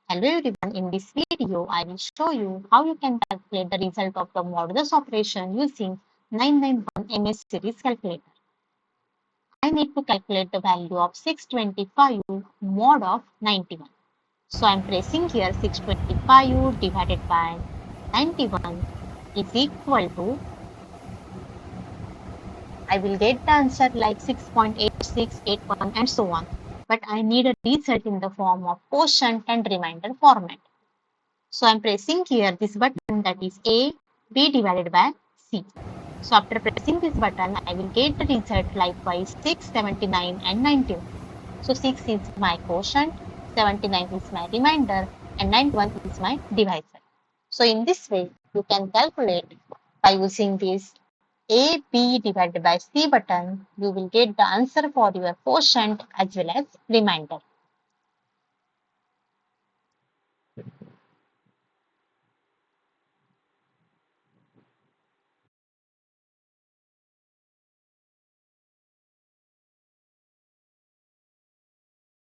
Hello everyone, in this video I will show you how you can calculate the result of the modulus operation using 991 MS series calculator. I need to calculate the value of 625 mod of 91. So I am pressing here 625 divided by 91 is equal to, I will get the answer like 6.8681 and so on. But I need a result in the form of quotient and remainder format. So I'm pressing here this button, that is A, B divided by C. So after pressing this button, I will get the result likewise 6, 79 and 91. So 6 is my quotient, 79 is my remainder and 91 is my divisor. So in this way, you can calculate by using this A, B divided by C button, you will get the answer for your quotient as well as remainder.